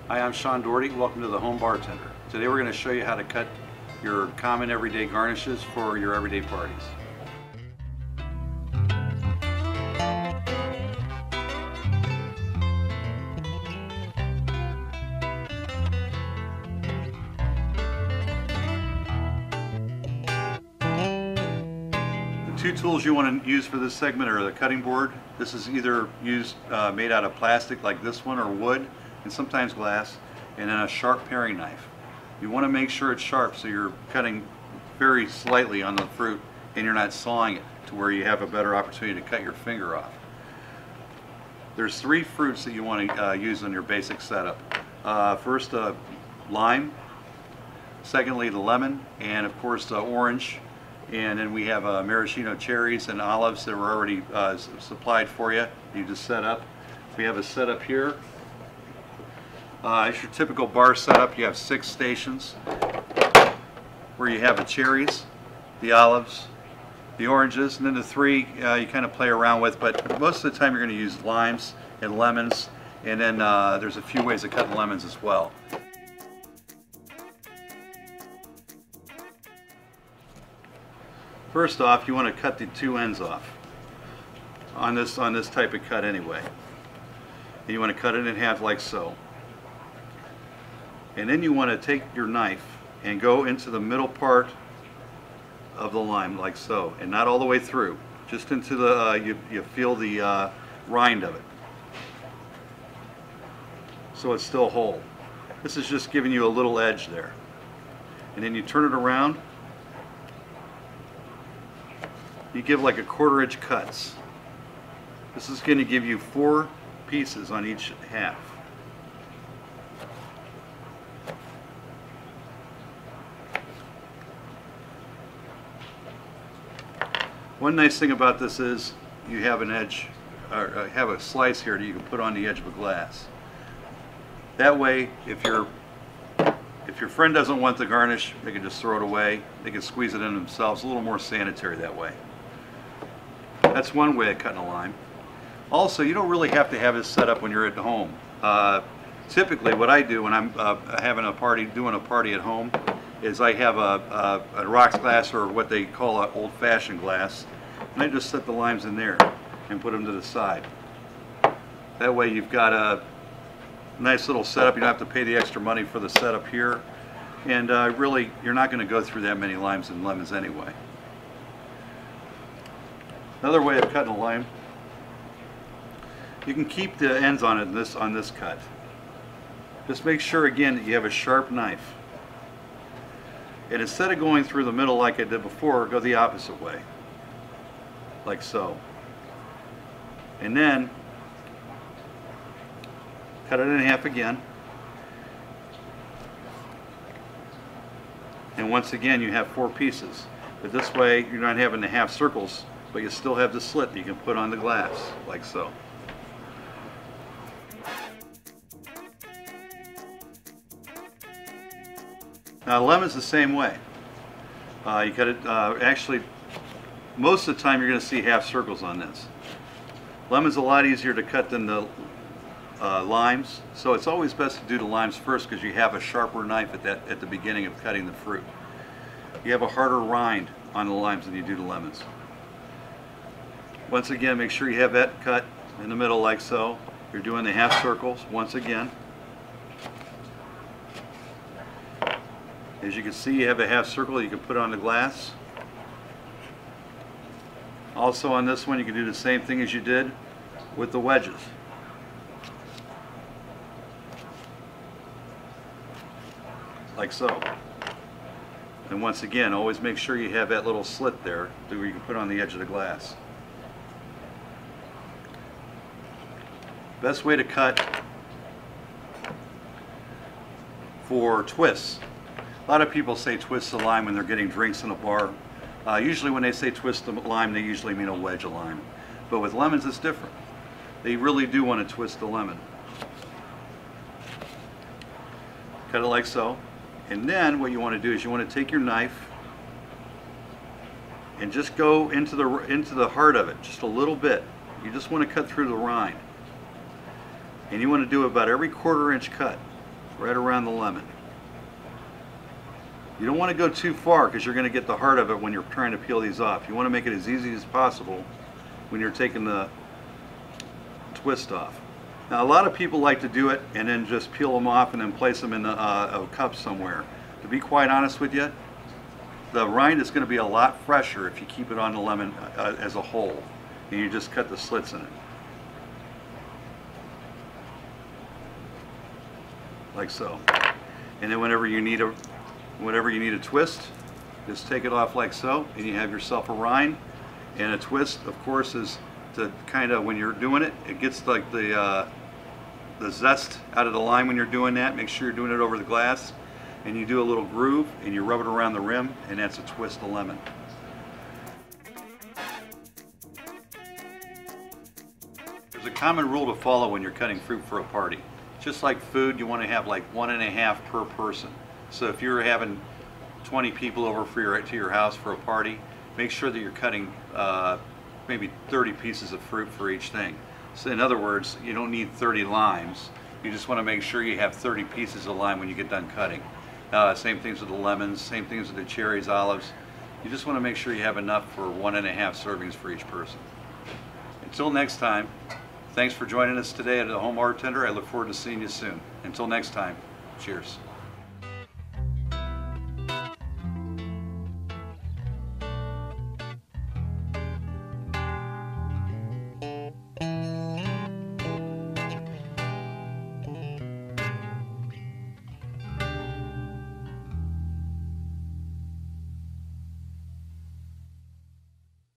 Hi, I'm Sean Doherty. Welcome to the Home Bartender. Today we're going to show you how to cut your common everyday garnishes for your everyday parties. The two tools you want to use for this segment are the cutting board. This is either made out of plastic like this one, or wood, and sometimes glass, and then a sharp paring knife. You want to make sure it's sharp so you're cutting very slightly on the fruit and you're not sawing it to where you have a better opportunity to cut your finger off. There's three fruits that you want to use on your basic setup. First, lime, secondly the lemon, and of course the orange, and then we have maraschino cherries and olives that were already supplied for you. You just set up. We have a setup here. It's your typical bar setup. You have 6 stations where you have the cherries, the olives, the oranges, and then the 3 you kind of play around with, but most of the time you're going to use limes and lemons, and then there's a few ways of cutting lemons as well. First off, you want to cut the 2 ends off on this type of cut anyway. And you want to cut it in half like so. And then you want to take your knife and go into the middle part of the lime like so, and not all the way through, just into the you feel the rind of it, so it's still whole. This is just giving you a little edge there, and then you turn it around. You give like a 1/4 inch cuts. This is going to give you 4 pieces on each half. One nice thing about this is you have an edge, or have a slice here that you can put on the edge of a glass. That way, if your friend doesn't want the garnish, they can just throw it away. They can squeeze it in themselves. A little more sanitary that way. That's one way of cutting a lime. Also, you don't really have to have this set up when you're at home. Typically, what I do when I'm doing a party at home, is I have a rocks glass, or what they call an old-fashioned glass, and I just set the limes in there and put them to the side. That way you've got a nice little setup. You don't have to pay the extra money for the setup here, and really you're not going to go through that many limes and lemons anyway. Another way of cutting a lime, you can keep the ends on it on this cut. Just make sure again that you have a sharp knife. And instead of going through the middle like I did before, go the opposite way, like so. And then cut it in half again. And once again, you have 4 pieces. But this way, you're not having the half circles, but you still have the slit that you can put on the glass, like so. Now, lemon's the same way. You cut it, actually, most of the time you're going to see half circles on this. Lemon's a lot easier to cut than the limes, so it's always best to do the limes first because you have a sharper knife at the beginning of cutting the fruit. You have a harder rind on the limes than you do the lemons. Once again, make sure you have that cut in the middle like so. You're doing the half circles once again. As you can see, you have a half circle you can put on the glass. Also on this one, you can do the same thing as you did with the wedges. Like so. And once again, always make sure you have that little slit there where you can put on the edge of the glass. Best way to cut for twists. A lot of people say twist the lime when they're getting drinks in a bar. Usually when they say twist the lime, they usually mean a wedge of lime. But with lemons, it's different. They really do want to twist the lemon. Cut it like so. And then what you want to do is you want to take your knife and just go into the heart of it, just a little bit. You just want to cut through the rind. And you want to do about every 1/4 inch cut. right around the lemon. You don't want to go too far because you're going to get the heart of it when you're trying to peel these off. You want to make it as easy as possible when you're taking the twist off. Now a lot of people like to do it and then just peel them off and then place them in a cup somewhere. To be quite honest with you, the rind is going to be a lot fresher if you keep it on the lemon as a whole and you just cut the slits in it. Like so. And then whenever you need a twist, just take it off like so and you have yourself a rind. And a twist, of course, is to kind of, when you're doing it, it gets like the zest out of the lime when you're doing that. Make sure you're doing it over the glass. And you do a little groove and you rub it around the rim, and that's a twist of lemon. There's a common rule to follow when you're cutting fruit for a party. Just like food, you want to have like 1.5 per person. So if you're having 20 people over to your house for a party, make sure that you're cutting maybe 30 pieces of fruit for each thing. So in other words, you don't need 30 limes. You just want to make sure you have 30 pieces of lime when you get done cutting. Same things with the lemons, same things with the cherries, olives. You just want to make sure you have enough for 1.5 servings for each person. Until next time, thanks for joining us today at the Home Bartender. I look forward to seeing you soon. Until next time, cheers.